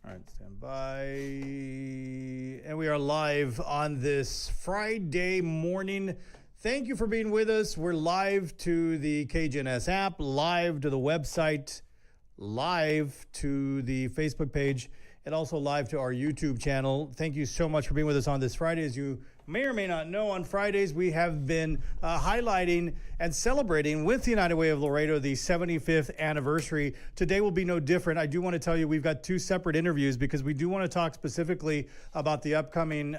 All right, stand by. And we are live on this Friday morning. Thank you for being with us. We're live to the KGNS app, live to the website, live to the Facebook page, and also live to our YouTube channel. Thank you so much for being with us on this Friday. As you may or may not know, on Fridays we have been highlighting and celebrating with the United Way of Laredo the 75th anniversary. Today will be no different. I do want to tell you we've got two separate interviews because we do want to talk specifically about the upcoming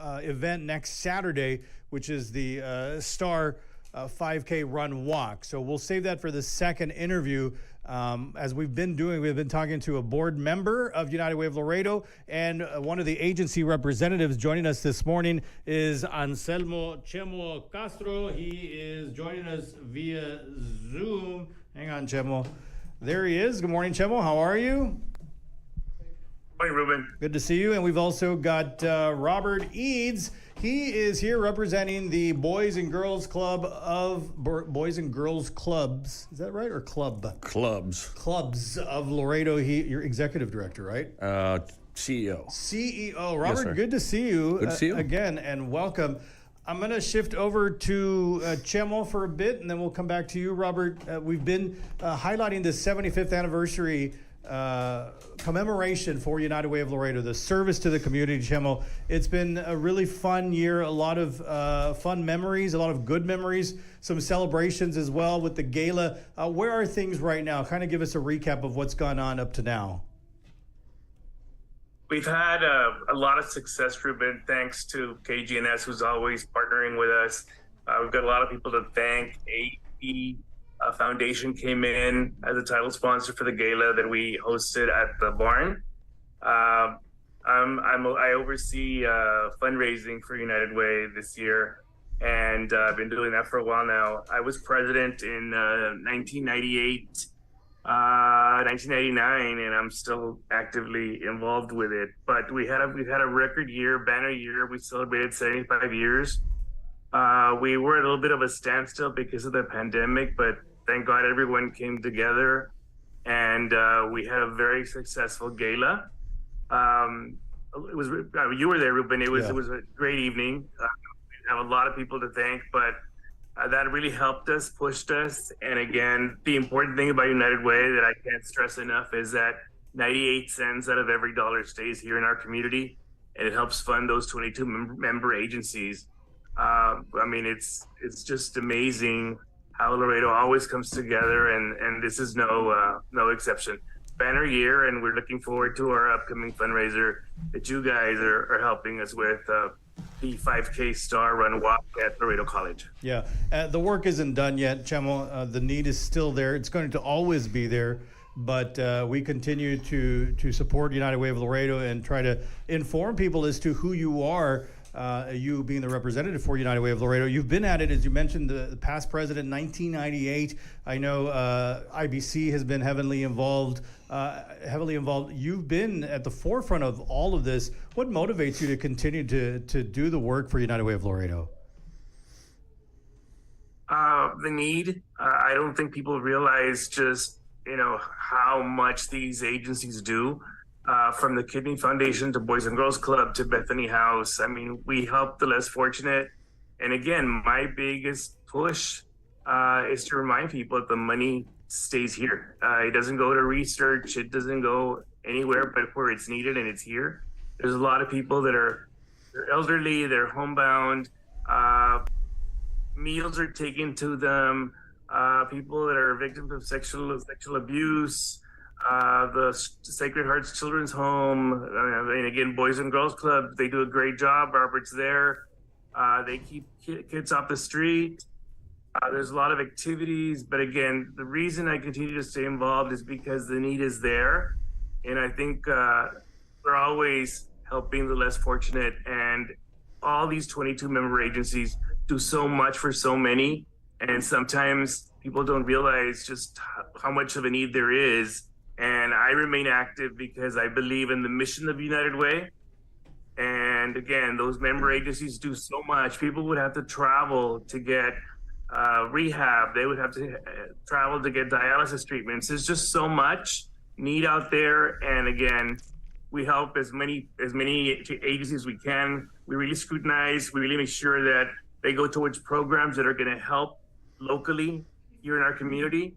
event next Saturday, which is the Star 5K Run Walk. So we'll save that for the second interview. As we've been talking to a board member of United Way of Laredo, and one of the agency representatives joining us this morning is Anselmo Chemo Castro. He is joining us via Zoom. Hang on, Chemo. There he is. Good morning, Chemo. How are you? Hi, Ruben. Good to see you. And we've also got Robert Eads. He is here representing the Boys and Girls Clubs. Is that right? Or club? Clubs of Laredo. You're executive director, right? CEO. CEO. Robert, Yes, sir. good to see you. Good to see you. Again, and welcome. I'm going to shift over to Chemo for a bit, and then we'll come back to you, Robert. We've been highlighting the 75th anniversary commemoration for United Way of Laredo, the service to the community, Chemo. It's been a really fun year, a lot of fun memories, a lot of good memories, some celebrations as well with the gala. Where are things right now? Kind of give us a recap of what's gone on up to now. We've had a lot of success, Ruben, thanks to KGNS, who's always partnering with us. We've got a lot of people to thank. AEP Foundation came in as a title sponsor for the gala that we hosted at the barn. I oversee fundraising for United Way this year, and I've been doing that for a while now. I was president in 1998, 1999, and I'm still actively involved with it. But we've had a record year, banner year. We celebrated 75 years. We were at a little bit of a standstill because of the pandemic, but thank God everyone came together, and we had a very successful gala. It was you were there, Ruben. It was a great evening. We have a lot of people to thank, but that really helped us, pushed us. And again, the important thing about United Way that I can't stress enough is that 98 cents out of every dollar stays here in our community, and it helps fund those 22 member agencies. I mean, it's just amazing how Laredo always comes together, and this is no exception. Banner year, and we're looking forward to our upcoming fundraiser that you guys are helping us with, the 5K Star Run Walk at Laredo College. Yeah, the work isn't done yet, Chemo. The need is still there. It's going to always be there, but we continue to support United Way of Laredo and try to inform people as to who you are. You being the representative for United Way of Laredo. You've been at it, as you mentioned, the past president, 1998. I know IBC has been heavily involved. You've been at the forefront of all of this. What motivates you to continue to do the work for United Way of Laredo? The need. I don't think people realize just, how much these agencies do. From the Kidney Foundation to Boys and Girls Club to Bethany House. I mean, we help the less fortunate. And again, my biggest push is to remind people that the money stays here. It doesn't go to research. It doesn't go anywhere but where it's needed, and it's here. There's a lot of people they're elderly, they're homebound. Meals are taken to them. People that are victims of sexual abuse. The Sacred Hearts Children's Home, and again, Boys and Girls Club, they do a great job. Robert's there. They keep kids off the street. There's a lot of activities, but again, the reason I continue to stay involved is because the need is there. And I think we're always helping the less fortunate, and all these 22 member agencies do so much for so many. And sometimes people don't realize just how much of a need there is. And I remain active because I believe in the mission of United Way. And again, those member agencies do so much. People would have to travel to get rehab. They would have to travel to get dialysis treatments. There's just so much. need out there. And again, we help as many agencies as we can. We really scrutinize. We really make sure that they go towards programs that are going to help locally here in our community,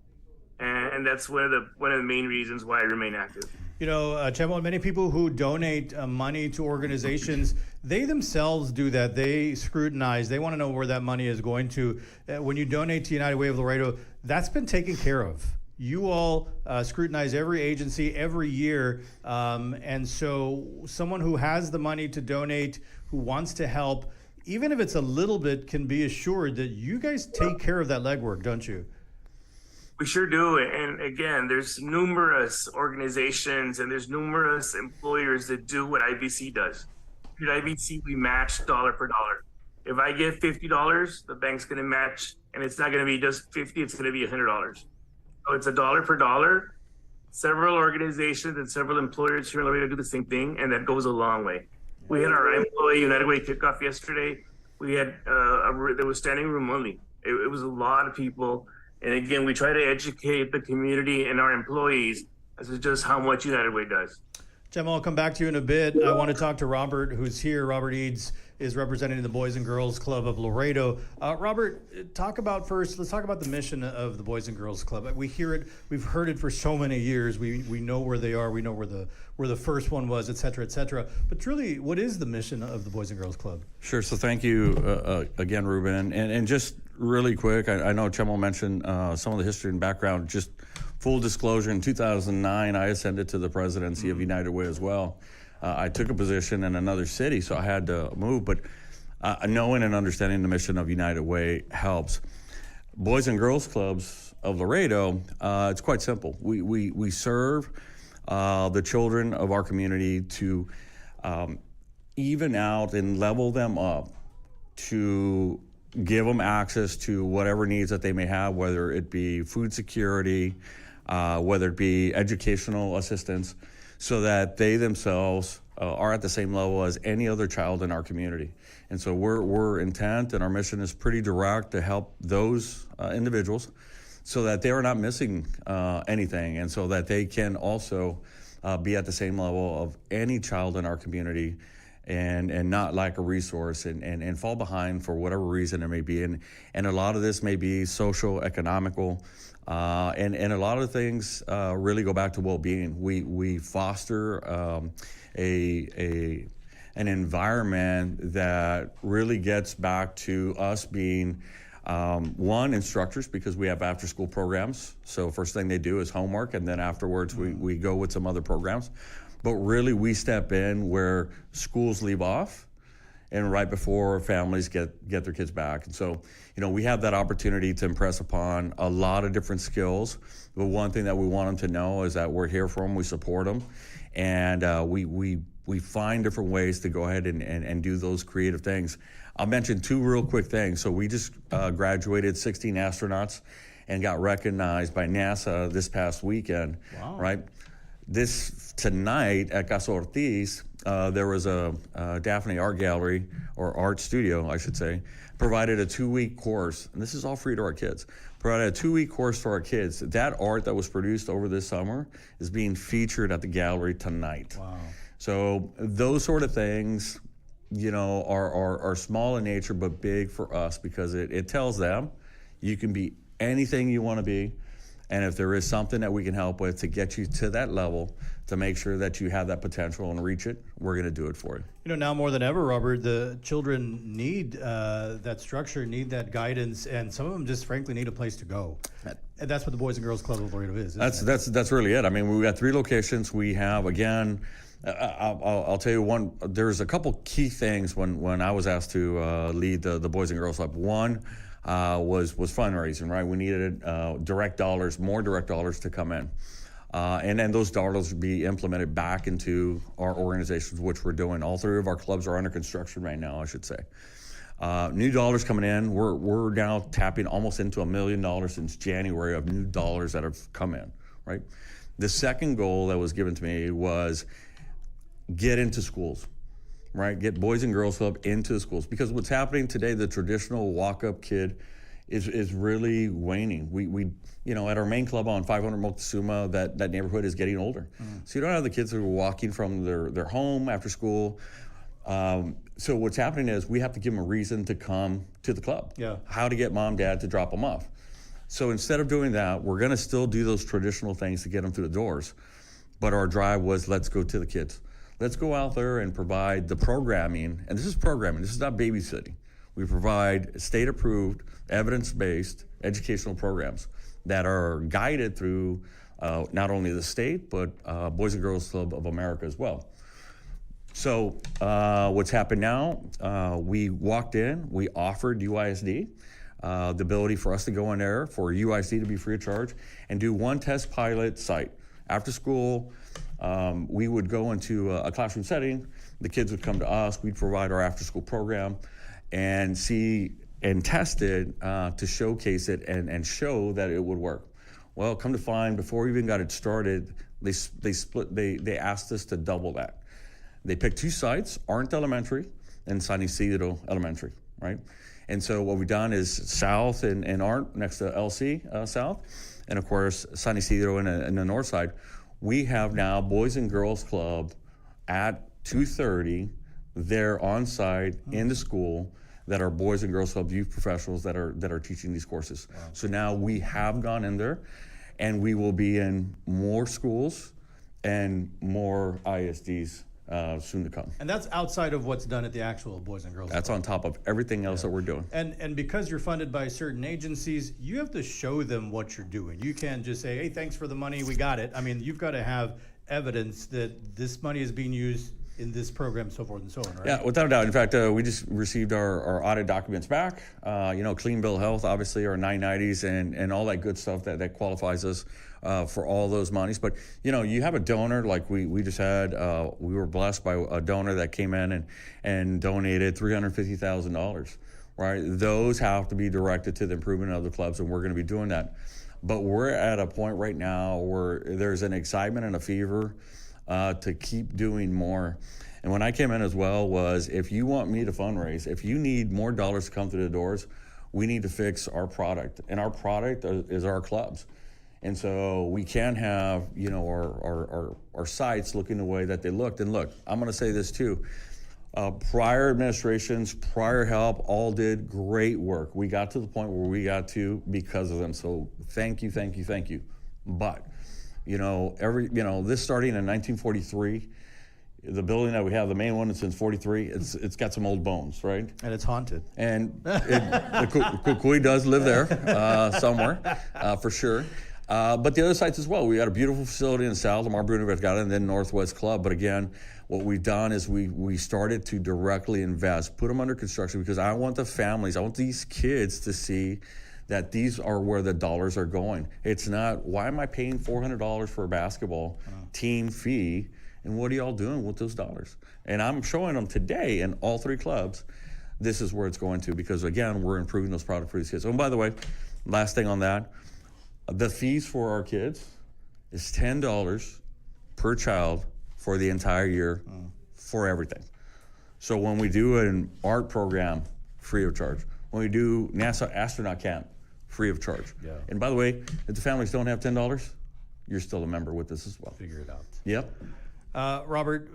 and that's one of the main reasons why I remain active. Chemo, many people who donate money to organizations, they themselves do that. They scrutinize. They want to know where that money is going to. When you donate to United Way of Laredo, that's been taken care of. You all scrutinize every agency every year. And so someone who has the money to donate, who wants to help, even if it's a little bit, can be assured that you guys take care of that legwork, don't you? We sure do. And again, there's numerous organizations and there's numerous employers that do what IBC does. At IBC, we match dollar per dollar. If I give $50, the bank's going to match, and it's not going to be just 50, it's going to be $100. So it's a dollar per dollar. Several organizations and several employers here in Laredo do the same thing, and that goes a long way. We had our employee United Way kickoff yesterday. We had there was standing room only. It was a lot of people. And again, we try to educate the community and our employees as to just how much United Way does. Chemo, I'll come back to you in a bit. I want to talk to Robert, who's here. Robert Eads is representing the Boys and Girls Club of Laredo. Robert, let's talk about the mission of the Boys and Girls Club. We hear it, we've heard it for so many years. We know where they are, we know where the first one was, et cetera, et cetera. But truly, what is the mission of the Boys and Girls Club? Sure, so thank you again, Ruben. And just really quick, I know Chemo mentioned some of the history and background. Just full disclosure, in 2009, I ascended to the presidency of United Way as well. I took a position in another city, so I had to move, but knowing and understanding the mission of United Way helps. Boys and Girls Clubs of Laredo, it's quite simple. We serve the children of our community to even out and level them up, to give them access to whatever needs that they may have, whether it be food security, whether it be educational assistance, so that they themselves are at the same level as any other child in our community. And so we're intent, and our mission is pretty direct to help those individuals so that they are not missing anything, and so that they can also be at the same level of any child in our community, and not lack a resource and fall behind for whatever reason it may be. And a lot of this may be social, economical, and a lot of things really go back to well-being. We foster an environment that really gets back to us being one, instructors, because we have after-school programs. So first thing they do is homework, and then afterwards we go with some other programs. But really, we step in where schools leave off and right before families get their kids back. And so, we have that opportunity to impress upon a lot of different skills. But one thing that we want them to know is that we're here for them, we support them, and we find different ways to go ahead and do those creative things. I'll mention two real quick things. So we just graduated 16 astronauts and got recognized by NASA this past weekend. Wow. Right? Tonight at Casa Ortiz, there was a Daphne Art Gallery, or art studio, I should say, provided a 2-week course, and this is all free to our kids, provided a 2-week course to our kids. That art that was produced over this summer is being featured at the gallery tonight. Wow. So those sort of things, are small in nature, but big for us, because it tells them you can be anything you want to be. And if there is something that we can help with to get you to that level, to make sure that you have that potential and reach it, we're going to do it for you. Now more than ever, Robert, the children need that structure, need that guidance, and some of them just frankly need a place to go. And that's what the Boys and Girls Club of Laredo is. That's really it. I mean, we've got 3 locations. We have, again, I'll tell you one. There's a couple key things when I was asked to lead the Boys and Girls Club. One was fundraising, right? We needed more direct dollars to come in. And then those dollars would be implemented back into our organizations, which we're doing. All 3 of our clubs are under construction right now, I should say. New dollars coming in. We're now tapping almost into $1 million since January of new dollars that have come in, right? The second goal that was given to me was get into schools. Right, get Boys and Girls Club into the schools, because what's happening today, the traditional walk-up kid is really waning. We at our main club on 500 Moctezuma, that neighborhood is getting older. So you don't have the kids who are walking from their home after school. So what's happening is we have to give them a reason to come to the club. Yeah. How to get mom, dad to drop them off. So instead of doing that, we're going to still do those traditional things to get them through the doors. But our drive was, let's go to the kids. Let's go out there and provide the programming. And this is programming. This is not babysitting. We provide state-approved, evidence-based educational programs that are guided through not only the state, but Boys and Girls Club of America as well. So what's happened now, we walked in, we offered UISD the ability for us to go in there for UISD to be free of charge and do one test pilot site. After school, we would go into a classroom setting, the kids would come to us, we'd provide our after-school program and see and test it to showcase it and show that it would work. Well, come to find, before we even got it started, they asked us to double that. They picked 2 sites, Arndt Elementary and San Isidro Elementary, right? And so what we've done is South and Arndt next to LC South, and of course San Isidro in the north side. We have now Boys and Girls Club at 2:30 there on site in the school that are Boys and Girls Club youth professionals that are teaching these courses. Wow. So now we have gone in there, and we will be in more schools and more ISDs soon to come. And that's outside of what's done at the actual Boys and Girls Club. That's on top of everything else that we're doing. And because you're funded by certain agencies, you have to show them what you're doing. You can't just say, hey, thanks for the money, we got it. I mean, you've got to have evidence that this money is being used in this program, so forth and so on, right? Yeah, without a doubt. In fact, we just received our audit documents back. Clean bill of health, obviously, our 990s and all that good stuff that qualifies us for all those monies. But, you have a donor like we just had. We were blessed by a donor that came in and donated $350,000, right? Those have to be directed to the improvement of the clubs, and we're going to be doing that. But we're at a point right now where there's an excitement and a fever to keep doing more. And when I came in as well was, if you want me to fundraise, if you need more dollars to come through the doors, we need to fix our product. And our product is our clubs. And so we can't have, our sites looking the way that they looked. And look, I'm going to say this too. Prior administrations, prior help, all did great work. We got to the point where we got to because of them. So thank you. But this starting in 1943, the building that we have, the main one since 43, it's got some old bones, right? And it's haunted. And the Kukui does live there somewhere, for sure. But the other sites as well. We got a beautiful facility in the south, Lamar Bruner's got it, and then Northwest Club. But again, what we've done is we started to directly invest, put them under construction, because I want the families, I want these kids to see that these are where the dollars are going. It's not, why am I paying $400 for a basketball team fee, and what are y'all doing with those dollars? And I'm showing them today in all 3 clubs, this is where it's going to, because again, we're improving those products for these kids. Oh, and by the way, last thing on that, the fees for our kids is $10 per child for the entire year for everything. So when we do an art program, free of charge. When we do NASA astronaut camp, free of charge. Yeah. And by the way, if the families don't have $10, you're still a member with us as well. Figure it out. Yep. Robert,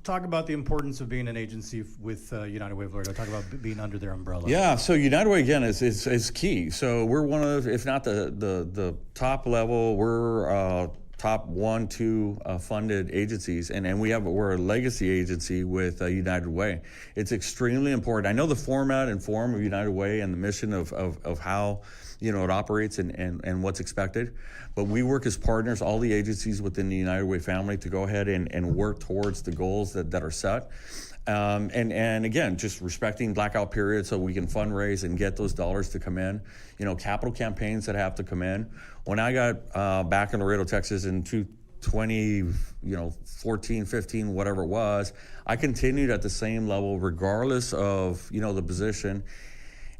talk about the importance of being an agency with United Way of Laredo. Talk about being under their umbrella. Yeah, so United Way, again, is key. So we're one of, if not the top level, we're top 1, 2 funded agencies, and we're a legacy agency with United Way. It's extremely important. I know the format and form of United Way and the mission of how it operates and what's expected, but we work as partners, all the agencies within the United Way family, to go ahead and work towards the goals that are set. And again, just respecting blackout periods so we can fundraise and get those dollars to come in. Capital campaigns that have to come in. When I got back in Laredo, Texas in 2014, 15, whatever it was, I continued at the same level regardless of, the position.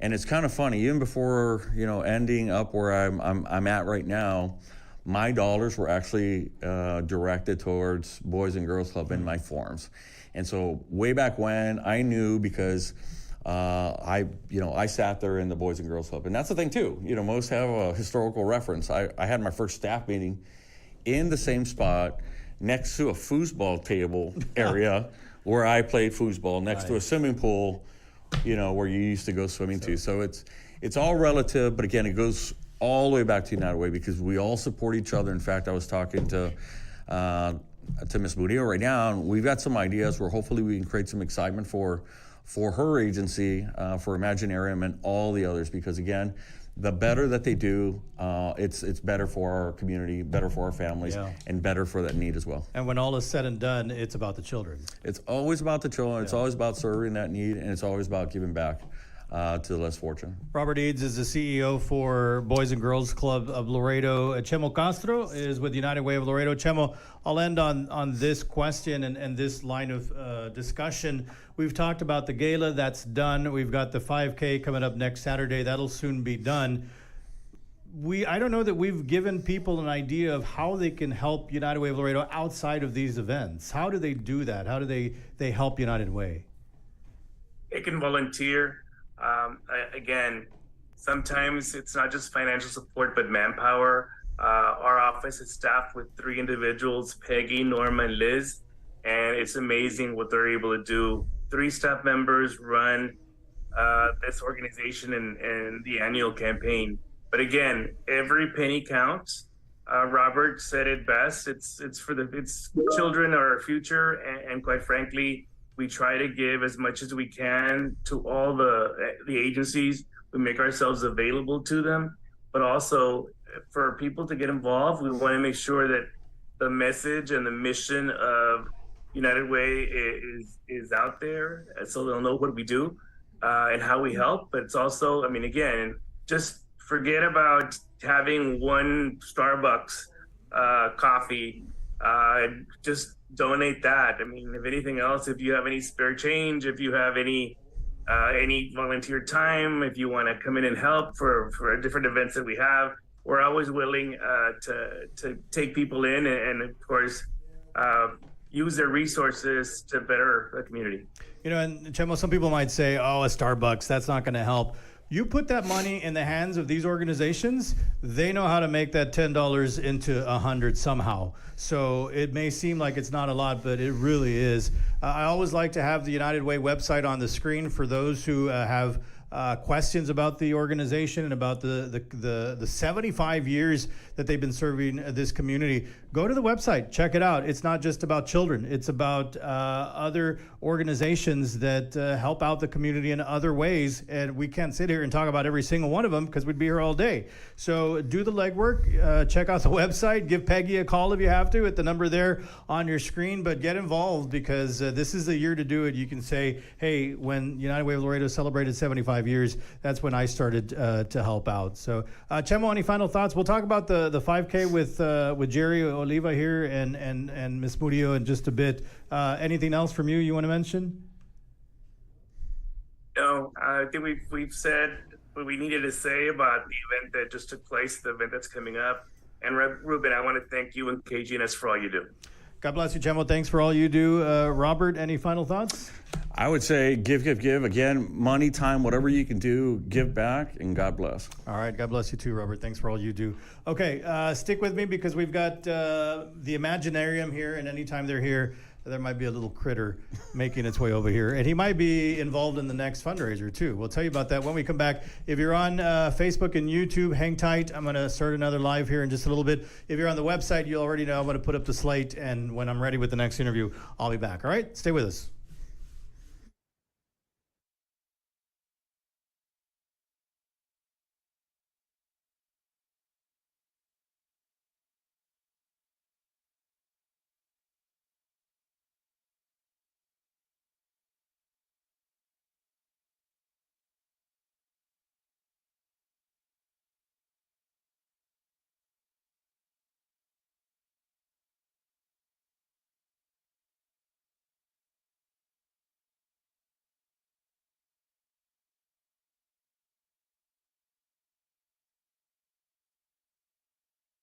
And it's kind of funny, even before, ending up where I'm at right now, my dollars were actually directed towards Boys and Girls Club in my forms. And so way back when, I knew, because I sat there in the Boys and Girls Club, and that's the thing too. Most have a historical reference. I had my first staff meeting in the same spot next to a foosball table area where I played foosball, next to a swimming pool, where you used to go swimming to. So it's all relative, but again, it goes all the way back to United Way because we all support each other. In fact, I was talking to Ms. Murillo right now, and we've got some ideas where hopefully we can create some excitement for her agency, for Imaginarium and all the others, because again, the better that they do, it's better for our community, better for our families, and better for that need as well. And when all is said and done, it's about the children. It's always about the children. It's always about serving that need, and it's always about giving back to the less fortunate. Robert Eads is the CEO for Boys and Girls Club of Laredo. Chemo Castro is with United Way of Laredo. Chemo, I'll end on this question and this line of discussion. We've talked about the gala, that's done. We've got the 5K coming up next Saturday. That'll soon be done. I don't know that we've given people an idea of how they can help United Way of Laredo outside of these events. How do they do that? How do they help United Way? They can volunteer. Again, sometimes it's not just financial support, but manpower. Our office is staffed with 3 individuals, Peggy, Norma, and Liz, and it's amazing what they're able to do. 3 staff members run this organization and the annual campaign. But again, every penny counts. Robert said it best. It's children are our future, and quite frankly, we try to give as much as we can to all the agencies. We make ourselves available to them, but also for people to get involved, we want to make sure that the message and the mission of United Way is out there, so they'll know what we do and how we help. But it's also, again, just forget about having one Starbucks coffee. Just donate that. If anything else, if you have any spare change, if you have any volunteer time, if you want to come in and help for different events that we have, we're always willing to take people in and of course use their resources to better the community. And Chemo, some people might say, oh, a Starbucks, that's not going to help. You put that money in the hands of these organizations, they know how to make that $10 into $100 somehow. So it may seem like it's not a lot, but it really is. I always like to have the United Way website on the screen for those who have questions about the organization and about the 75 years that they've been serving this community. Go to the website, check it out. It's not just about children. It's about other organizations that help out the community in other ways. And we can't sit here and talk about every single one of them because we'd be here all day. So do the legwork, check out the website, give Peggy a call if you have to at the number there on your screen, but get involved because this is the year to do it. You can say, hey, when United Way of Laredo celebrated 75 years, that's when I started to help out. So Chemo, any final thoughts? We'll talk about the 5K with Jerry Oliva here and Ms. Murillo in just a bit. Anything else from you want to mention? No, I think we've said what we needed to say about the event that just took place, the event that's coming up. And Ruben, I want to thank you and KGNS for all you do. God bless you, Chemo. Thanks for all you do. Robert, any final thoughts? I would say give. Again, money, time, whatever you can do, give back, and God bless. All right. God bless you too, Robert. Thanks for all you do. Okay, stick with me because we've got the Imaginarium here, and anytime they're here, there might be a little critter making its way over here. And he might be involved in the next fundraiser, too. We'll tell you about that when we come back. If you're on Facebook and YouTube, hang tight. I'm going to start another live here in just a little bit. If you're on the website, you already know I'm going to put up the slate. And when I'm ready with the next interview, I'll be back. All right? Stay with us.